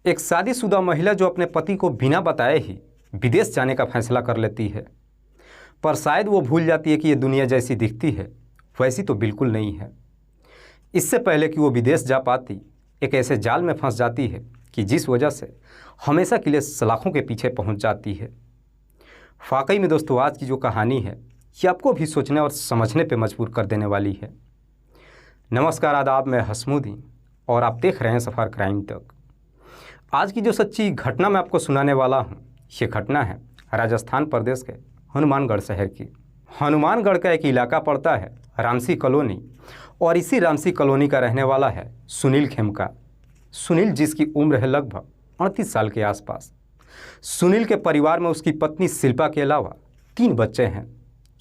एक शादीशुदा महिला जो अपने पति को बिना बताए ही विदेश जाने का फैसला कर लेती है, पर शायद वो भूल जाती है कि ये दुनिया जैसी दिखती है वैसी तो बिल्कुल नहीं है। इससे पहले कि वो विदेश जा पाती, एक ऐसे जाल में फंस जाती है कि जिस वजह से हमेशा के लिए सलाखों के पीछे पहुंच जाती है। वाकई में दोस्तों, आज की जो कहानी है ये आपको भी सोचने और समझने पे मजबूर कर देने वाली है। नमस्कार, आदाब, मैं हसमुद्दीन और आप देख रहे हैं सफ़र क्राइम तक। आज की जो सच्ची घटना मैं आपको सुनाने वाला हूँ, ये घटना है राजस्थान प्रदेश के हनुमानगढ़ शहर की। हनुमानगढ़ का एक इलाका पड़ता है रामसी कॉलोनी, और इसी रामसी कॉलोनी का रहने वाला है सुनील खेमका। सुनील, जिसकी उम्र है लगभग 38 साल के आसपास। सुनील के परिवार में उसकी पत्नी शिल्पा के अलावा 3 बच्चे हैं।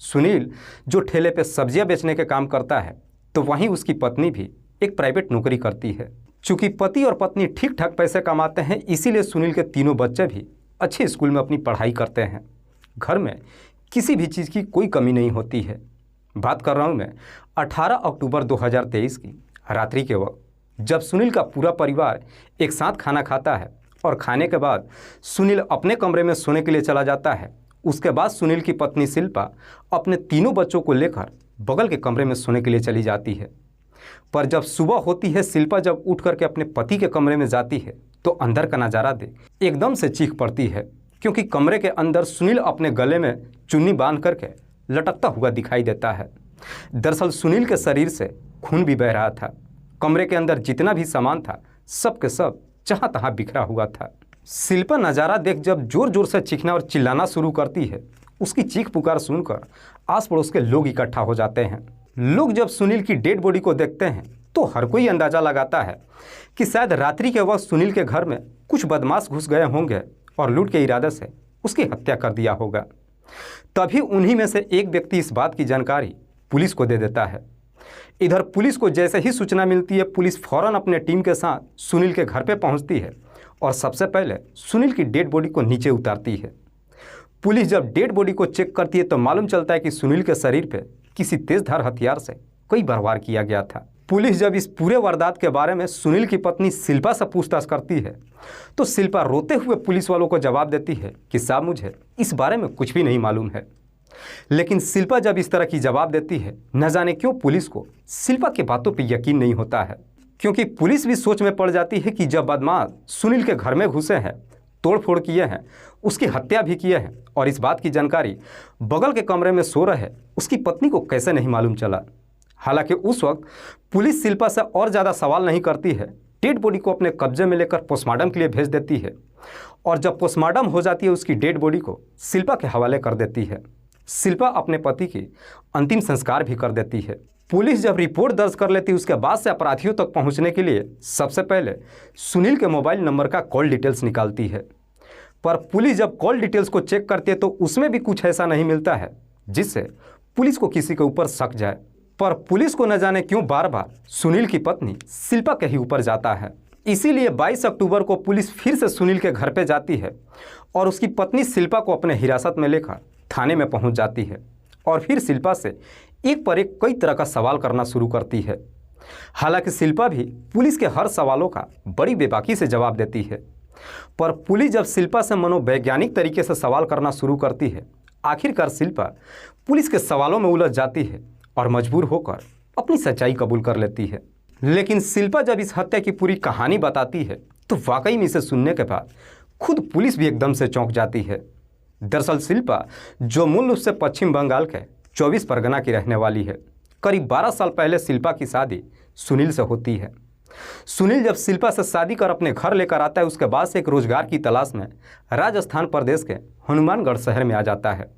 सुनील जो ठेले पे सब्जियां बेचने के काम करता है, तो वहीं उसकी पत्नी भी एक प्राइवेट नौकरी करती है। चूँकि पति और पत्नी ठीक ठाक पैसे कमाते हैं, इसीलिए सुनील के तीनों बच्चे भी अच्छे स्कूल में अपनी पढ़ाई करते हैं। घर में किसी भी चीज़ की कोई कमी नहीं होती है। बात कर रहा हूँ मैं 18 अक्टूबर 2023 की रात्रि के वक्त, जब सुनील का पूरा परिवार एक साथ खाना खाता है और खाने के बाद सुनील अपने कमरे में सोने के लिए चला जाता है। उसके बाद सुनील की पत्नी शिल्पा अपने तीनों बच्चों को लेकर बगल के कमरे में सोने के लिए चली जाती है। पर जब सुबह होती है, शिल्पा जब उठ करके अपने पति के कमरे में जाती है, तो अंदर का नज़ारा देख एकदम से चीख पड़ती है, क्योंकि कमरे के अंदर सुनील अपने गले में चुन्नी बांध करके लटकता हुआ दिखाई देता है। दरअसल सुनील के शरीर से खून भी बह रहा था। कमरे के अंदर जितना भी सामान था, सब के सब जहाँ तहाँ बिखरा हुआ था। शिल्पा नज़ारा देख जब जोर जोर से चीखना और चिल्लाना शुरू करती है। उसकी चीख पुकार सुनकर आस पड़ोस के लोग इकट्ठा हो जाते हैं। लोग जब सुनील की डेड बॉडी को देखते हैं, तो हर कोई अंदाज़ा लगाता है कि शायद रात्रि के वक्त सुनील के घर में कुछ बदमाश घुस गए होंगे और लूट के इरादे से उसकी हत्या कर दिया होगा। तभी उन्हीं में से एक व्यक्ति इस बात की जानकारी पुलिस को दे देता है। इधर पुलिस को जैसे ही सूचना मिलती है, पुलिस फौरन अपने टीम के साथ सुनील के घर पे पहुंचती है और सबसे पहले सुनील की डेड बॉडी को नीचे उतारती है। पुलिस जब डेड बॉडी को चेक करती है, तो मालूम चलता है कि सुनील के शरीर पे किसी तेजधार हथियार से कई बार वार किया गया था। पुलिस जब इस पूरे वारदात के बारे में सुनील की पत्नी शिल्पा से पूछताछ करती है, तो शिल्पा रोते हुए पुलिस वालों को जवाब देती है कि साहब, मुझे इस बारे में कुछ भी नहीं मालूम है। लेकिन शिल्पा जब इस तरह की जवाब देती है, न जाने क्यों पुलिस को शिल्पा की बातों पर यकीन नहीं होता है, क्योंकि पुलिस भी सोच में पड़ जाती है कि जब बदमाश सुनील के घर में घुसे हैं, तोड़फोड़ किए हैं, उसकी हत्या भी किए हैं, और इस बात की जानकारी बगल के कमरे में सो रहे उसकी पत्नी को कैसे नहीं मालूम चला। हालांकि उस वक्त पुलिस शिल्पा से और ज़्यादा सवाल नहीं करती है, डेड बॉडी को अपने कब्जे में लेकर पोस्टमार्टम के लिए भेज देती है, और जब पोस्टमार्टम हो जाती है, उसकी डेड बॉडी को शिल्पा के हवाले कर देती है। शिल्पा अपने पति की अंतिम संस्कार भी कर देती है। पुलिस जब रिपोर्ट दर्ज कर लेती है, उसके बाद से अपराधियों तक पहुंचने के लिए सबसे पहले सुनील के मोबाइल नंबर का कॉल डिटेल्स निकालती है। पर पुलिस जब कॉल डिटेल्स को चेक करती है, तो उसमें भी कुछ ऐसा नहीं मिलता है जिससे पुलिस को किसी के ऊपर शक जाए। पर पुलिस को न जाने क्यों बार बार सुनील की पत्नी शिल्पा के ही ऊपर जाता है। इसीलिए 22 अक्टूबर को पुलिस फिर से सुनील के घर पे जाती है और उसकी पत्नी शिल्पा को अपने हिरासत में लेकर थाने में पहुंच जाती है, और फिर शिल्पा से एक पर एक कई तरह का सवाल करना शुरू करती है। हालांकि शिल्पा भी पुलिस के हर सवालों का बड़ी बेबाकी से जवाब देती है, पर पुलिस जब शिल्पा से मनोवैज्ञानिक तरीके से सवाल करना शुरू करती है, आखिरकार शिल्पा पुलिस के सवालों में उलझ जाती है और मजबूर होकर अपनी सच्चाई कबूल कर लेती है। लेकिन शिल्पा जब इस हत्या की पूरी कहानी बताती है, तो वाकई में इसे सुनने के बाद खुद पुलिस भी एकदम से चौंक जाती है। दरअसल शिल्पा, जो मूल रूप से पश्चिम बंगाल के 24 परगना की रहने वाली है, करीब 12 साल पहले शिल्पा की शादी सुनील से होती है। सुनील जब शिल्पा से शादी कर अपने घर लेकर आता है, उसके बाद से एक रोजगार की तलाश में राजस्थान प्रदेश के हनुमानगढ़ शहर में आ जाता है।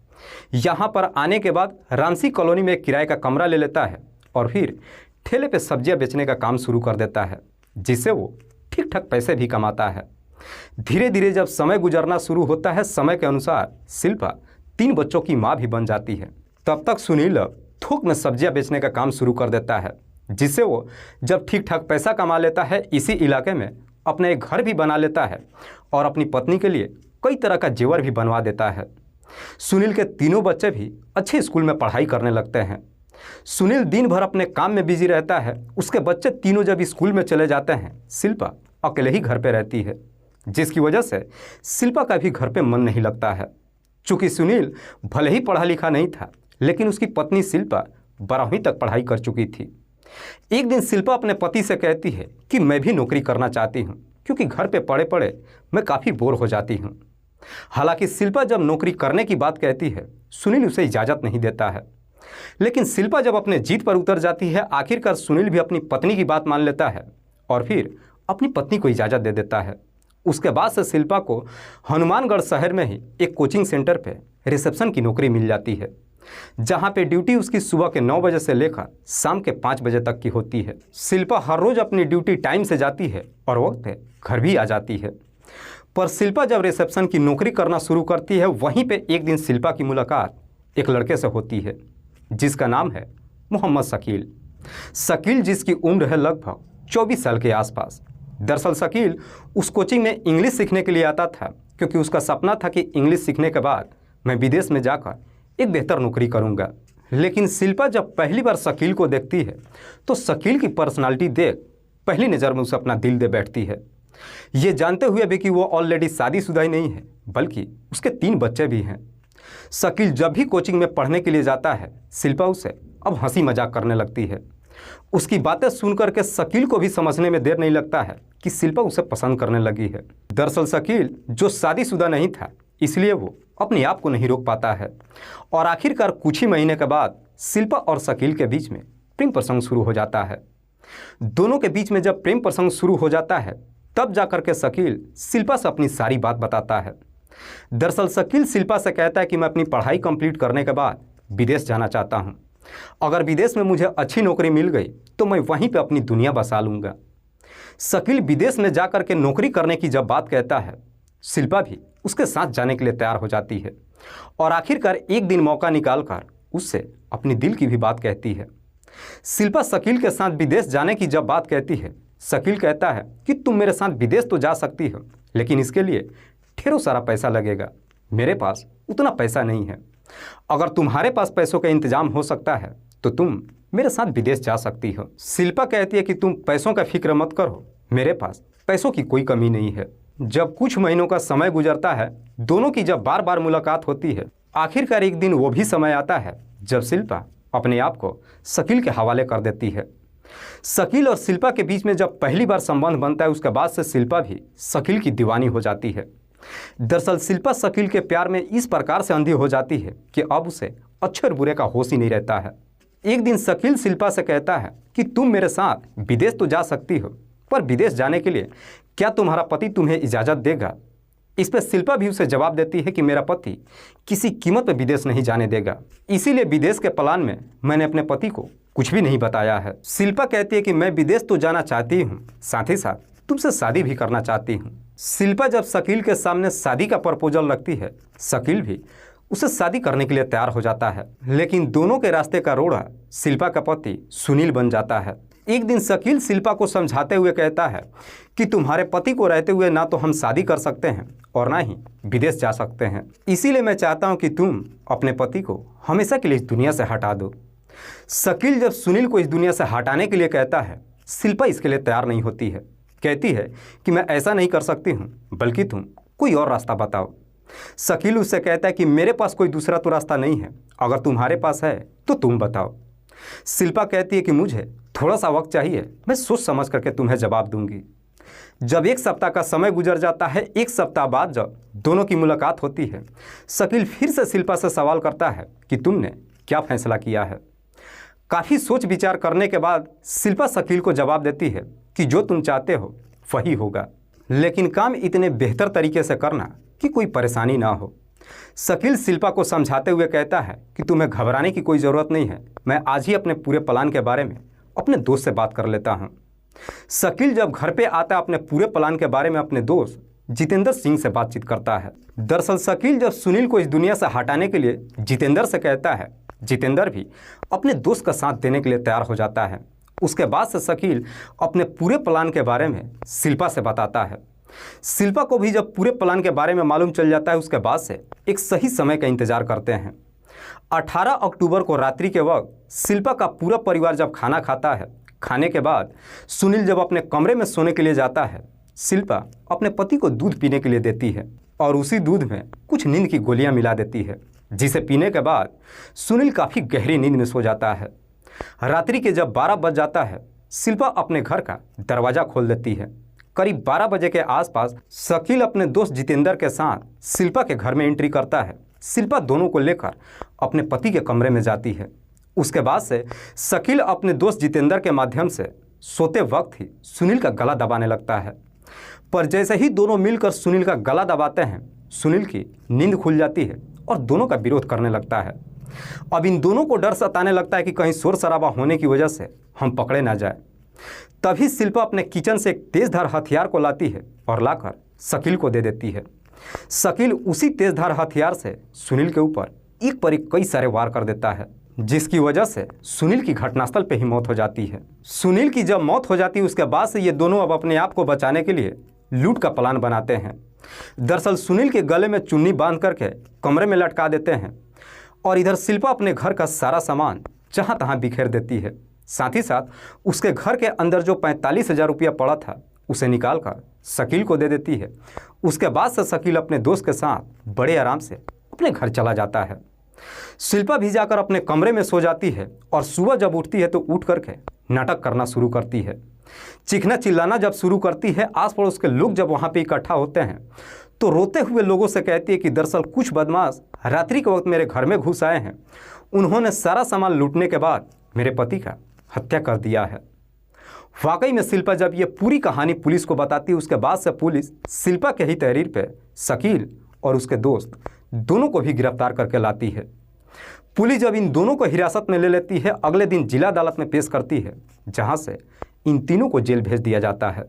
यहाँ पर आने के बाद रामसी कॉलोनी में एक किराए का कमरा ले लेता है और फिर ठेले पे सब्जियां बेचने का काम शुरू कर देता है, जिससे वो ठीक ठाक पैसे भी कमाता है। धीरे धीरे जब समय गुजरना शुरू होता है, समय के अनुसार शिल्पा 3 बच्चों की माँ भी बन जाती है। तब तक सुनील थोक में सब्जियां बेचने का काम शुरू कर देता है, जिससे वो जब ठीक ठाक पैसा कमा लेता है, इसी इलाके में अपने एक घर भी बना लेता है और अपनी पत्नी के लिए कई तरह का जेवर भी बनवा देता है। सुनील के तीनों बच्चे भी अच्छे स्कूल में पढ़ाई करने लगते हैं। सुनील दिन भर अपने काम में बिजी रहता है। उसके बच्चे तीनों जब स्कूल में चले जाते हैं, शिल्पा अकेले ही घर पे रहती है। जिसकी वजह से शिल्पा का भी घर पे मन नहीं लगता है। चूँकि सुनील भले ही पढ़ा लिखा नहीं था, लेकिन उसकी पत्नी शिल्पा 12वीं तक पढ़ाई कर चुकी थी। एक दिन शिल्पा अपने पति से कहती है कि मैं भी नौकरी करना चाहती हूँ, क्योंकि घर पे पड़े पड़े मैं काफ़ी बोर हो जाती हूँ। हालांकि शिल्पा जब नौकरी करने की बात कहती है, सुनील उसे इजाज़त नहीं देता है। लेकिन शिल्पा जब अपने जीत पर उतर जाती है, आखिरकार सुनील भी अपनी पत्नी की बात मान लेता है और फिर अपनी पत्नी को इजाज़त दे देता है। उसके बाद से शिल्पा को हनुमानगढ़ शहर में ही एक कोचिंग सेंटर पे रिसेप्शन की नौकरी मिल जाती है, जहाँ पे ड्यूटी उसकी सुबह के 9 बजे से लेकर शाम के 5 बजे तक की होती है। शिल्पा हर रोज़ अपनी ड्यूटी टाइम से जाती है और वक्त पे घर भी आ जाती है। पर शिल्पा जब रिसेप्शन की नौकरी करना शुरू करती है, वहीं पे एक दिन शिल्पा की मुलाकात एक लड़के से होती है, जिसका नाम है मोहम्मद शकील। शकील जिसकी उम्र है लगभग 24 साल के आसपास। दरअसल शकील उस कोचिंग में इंग्लिश सीखने के लिए आता था, क्योंकि उसका सपना था कि इंग्लिश सीखने के बाद मैं विदेश में जाकर एक बेहतर नौकरी करूंगा। लेकिन शिल्पा जब पहली बार शकील को देखती है, तो शकील की पर्सनालिटी देख पहली नज़र में उसे अपना दिल दे बैठती है, ये जानते हुए भी कि वो ऑलरेडी शादीशुदा ही नहीं है, बल्कि उसके 3 बच्चे भी हैं। शकील जब भी कोचिंग में पढ़ने के लिए जाता है, शिल्पा उसे अब हंसी मजाक करने लगती है। उसकी बातें सुनकर के शकील को भी समझने में देर नहीं लगता है कि शिल्पा उसे पसंद करने लगी है। दरअसल शकील जो शादीशुदा नहीं था, इसलिए वो अपने आप को नहीं रोक पाता है और आखिरकार कुछ ही महीने के बाद शिल्पा और शकील के बीच में प्रेम प्रसंग शुरू हो जाता है। दोनों के बीच में जब प्रेम प्रसंग शुरू हो जाता है, तब जाकर के शकील शिल्पा से अपनी सारी बात बताता है। दरअसल शकील शिल्पा से कहता है कि मैं अपनी पढ़ाई कंप्लीट करने के बाद विदेश जाना चाहता हूँ। अगर विदेश में मुझे अच्छी नौकरी मिल गई तो मैं वहीं पे अपनी दुनिया बसा लूँगा। शकील विदेश में जाकर के नौकरी करने की जब बात कहता है, शिल्पा भी उसके साथ जाने के लिए तैयार हो जाती है और आखिरकार एक दिन मौका निकालकर उससे अपनी दिल की भी बात कहती है। शिल्पा शकील के साथ विदेश जाने की जब बात कहती है, शकील कहता है कि तुम मेरे साथ विदेश तो जा सकती हो, लेकिन इसके लिए ढेरों सारा पैसा लगेगा। मेरे पास उतना पैसा नहीं है। अगर तुम्हारे पास पैसों का इंतजाम हो सकता है तो तुम मेरे साथ विदेश जा सकती हो। शिल्पा कहती है कि तुम पैसों का फिक्र मत करो, मेरे पास पैसों की कोई कमी नहीं है। जब कुछ महीनों का समय गुजरता है, दोनों की जब बार बार मुलाकात होती है, आखिरकार एक दिन वो भी समय आता है जब शिल्पा अपने आप को शकील के हवाले कर देती है। शकील और शिल्पा के बीच में जब पहली बार संबंध बनता है, उसके बाद से शिल्पा भी शकील की दीवानी हो जाती है। दरअसल शिल्पा शकील के प्यार में इस प्रकार से अंधी हो जाती है कि अब उसे अच्छे और बुरे का होश ही नहीं रहता है। एक दिन शकील शिल्पा से कहता है कि तुम मेरे साथ विदेश तो जा सकती हो, पर विदेश जाने के लिए क्या तुम्हारा पति तुम्हें इजाज़त देगा? इस पर शिल्पा भी उसे जवाब देती है कि मेरा पति किसी कीमत पर विदेश नहीं जाने देगा, इसीलिए विदेश के प्लान में मैंने अपने पति को कुछ भी नहीं बताया है। शिल्पा कहती है कि मैं विदेश तो जाना चाहती हूँ, साथ ही साथ तुमसे शादी भी करना चाहती हूँ। शिल्पा जब शकील के सामने शादी का प्रपोजल रखती है, शकील भी उसे शादी करने के लिए तैयार हो जाता है। लेकिन दोनों के रास्ते का रोड़ा शिल्पा का पति सुनील बन जाता है। एक दिन शकील शिल्पा को समझाते हुए कहता है कि तुम्हारे पति को रहते हुए ना तो हम शादी कर सकते हैं और ना ही विदेश जा सकते हैं, इसीलिए मैं चाहता हूं कि तुम अपने पति को हमेशा के लिए इस दुनिया से हटा दो। शकील जब सुनील को इस दुनिया से हटाने के लिए कहता है, शिल्पा इसके लिए तैयार नहीं होती है। कहती है कि मैं ऐसा नहीं कर सकती हूँ, बल्कि तुम कोई और रास्ता बताओ। शकील उससे कहता है कि मेरे पास कोई दूसरा तो रास्ता नहीं है, अगर तुम्हारे पास है तो तुम बताओ। शिल्पा कहती है कि मुझे थोड़ा सा वक्त चाहिए, मैं सोच समझ करके तुम्हें जवाब दूंगी। जब 1 सप्ताह का समय गुजर जाता है, 1 सप्ताह बाद जब दोनों की मुलाकात होती है, शकील फिर से शिल्पा से सवाल करता है कि तुमने क्या फैसला किया है। काफ़ी सोच विचार करने के बाद शिल्पा शकील को जवाब देती है कि जो तुम चाहते हो वही होगा, लेकिन काम इतने बेहतर तरीके से करना कि कोई परेशानी ना हो। शकील शिल्पा को समझाते हुए कहता है कि तुम्हें घबराने की कोई ज़रूरत नहीं है, मैं आज ही अपने पूरे प्लान के बारे में अपने दोस्त से बात कर लेता हूँ। शकील जब घर पे आता, अपने पूरे प्लान के बारे में अपने दोस्त जितेंद्र सिंह से बातचीत करता है। दरअसल शकील जब सुनील को इस दुनिया से हटाने के लिए जितेंद्र से कहता है, जितेंद्र भी अपने दोस्त का साथ देने के लिए तैयार हो जाता है। उसके बाद से शकील अपने पूरे प्लान के बारे में शिल्पा से बताता है। शिल्पा को भी जब पूरे प्लान के बारे में मालूम चल जाता है, उसके बाद से एक सही समय का इंतजार करते हैं। 18 अक्टूबर को रात्रि के वक्त शिल्पा का पूरा परिवार जब खाना खाता है, खाने के बाद सुनील जब अपने कमरे में सोने के लिए जाता है, शिल्पा अपने पति को दूध पीने के लिए देती है और उसी दूध में कुछ नींद की गोलियां मिला देती है, जिसे पीने के बाद सुनील काफ़ी गहरी नींद में सो जाता है। रात्रि के जब 12 बज जाता है, शिल्पा अपने घर का दरवाज़ा खोल देती है। करीब 12 बजे के आसपास शकील अपने दोस्त जितेंद्र के साथ शिल्पा के घर में एंट्री करता है। शिल्पा दोनों को लेकर अपने पति के कमरे में जाती है। उसके बाद से शकील अपने दोस्त जितेंद्र के माध्यम से सोते वक्त ही सुनील का गला दबाने लगता है। पर जैसे ही दोनों मिलकर सुनील का गला दबाते हैं, सुनील की नींद खुल जाती है और दोनों का विरोध करने लगता है। अब इन दोनों को डर सताने लगता है कि कहीं शोर शराबा होने की वजह से हम पकड़े ना जाए। तभी शिल्पा अपने किचन से एक तेजधार हथियार को लाती है और लाकर शकील को दे देती है। शकील उसी तेजधार हथियार से सुनील के ऊपर एक पर एक कई सारे वार कर देता है, जिसकी वजह से सुनील की घटनास्थल पे ही मौत हो जाती है। सुनील की जब मौत हो जाती है, उसके बाद से ये दोनों अब अपने आप को बचाने के लिए लूट का प्लान बनाते हैं। दरअसल सुनील के गले में चुन्नी बांध करके कमरे में लटका देते हैं और इधर शिल्पा अपने घर का सारा सामान जहाँ तहाँ बिखेर देती है। साथ ही साथ उसके घर के अंदर जो 45,000 रुपया पड़ा था, उसे निकाल कर शकील को दे देती है। उसके बाद से शकील अपने दोस्त के साथ बड़े आराम से अपने घर चला जाता है। शिल्पा भी जाकर अपने कमरे में सो जाती है और सुबह जब उठती है तो उठ करके नाटक करना शुरू करती है। चीखना चिल्लाना जब शुरू करती है, आस पड़ोस के लोग जब वहाँ पे इकट्ठा होते हैं तो रोते हुए लोगों से कहती है कि दरअसल कुछ बदमाश रात्रि के वक्त मेरे घर में घुस आए हैं। उन्होंने सारा सामान लूटने के बाद मेरे पति का हत्या कर दिया है। वाकई में शिल्पा जब ये पूरी कहानी पुलिस को बताती है, उसके बाद से पुलिस शिल्पा के ही तहरीर पे शकील और उसके दोस्त दोनों को भी गिरफ्तार करके लाती है। पुलिस जब इन दोनों को हिरासत में ले लेती है, अगले दिन जिला अदालत में पेश करती है, जहां से इन तीनों को जेल भेज दिया जाता है।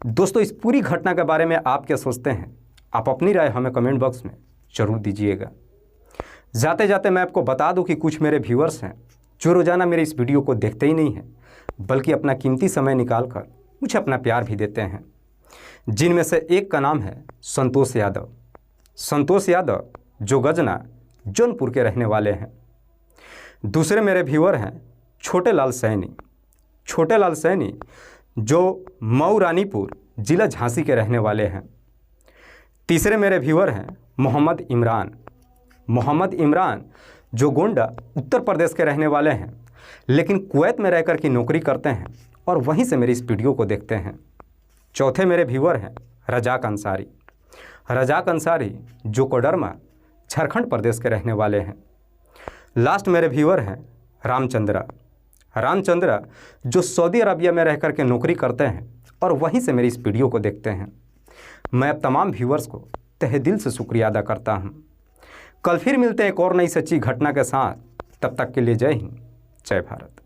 दोस्तों, इस पूरी घटना के बारे में आप क्या सोचते हैं? आप अपनी राय हमें कमेंट बॉक्स में जरूर दीजिएगा। जाते जाते मैं आपको बता दूं कि कुछ मेरे व्यूअर्स हैं जो रोज़ाना मेरे इस वीडियो को देखते ही नहीं हैं, बल्कि अपना कीमती समय निकालकर मुझे अपना प्यार भी देते हैं। जिनमें से एक का नाम है संतोष यादव। संतोष यादव जो गजना जौनपुर के रहने वाले हैं। दूसरे मेरे व्यूअर हैं छोटे लाल सैनी। छोटे लाल सैनी जो मऊ रानीपुर जिला झांसी के रहने वाले हैं। तीसरे मेरे व्यूअर हैं मोहम्मद इमरान। मोहम्मद इमरान जो गोंडा उत्तर प्रदेश के रहने वाले हैं, लेकिन कुवैत में रहकर की नौकरी करते हैं और वहीं से मेरी इस वीडियो को देखते हैं। चौथे मेरे व्यूअर हैं रजाक अंसारी। रजाक अंसारी जो कोडरमा झारखंड प्रदेश के रहने वाले हैं। लास्ट मेरे व्यूअर हैं रामचंद्रा। रामचंद्रा जो सऊदी अरबिया में रहकर के नौकरी करते हैं और वहीं से मेरी इस वीडियो को देखते हैं। मैं अब तमाम व्यूअर्स को तहे दिल से शुक्रिया अदा करता हूं। कल फिर मिलते हैं एक और नई सच्ची घटना के साथ। तब तक के लिए जय हिंद, जय भारत।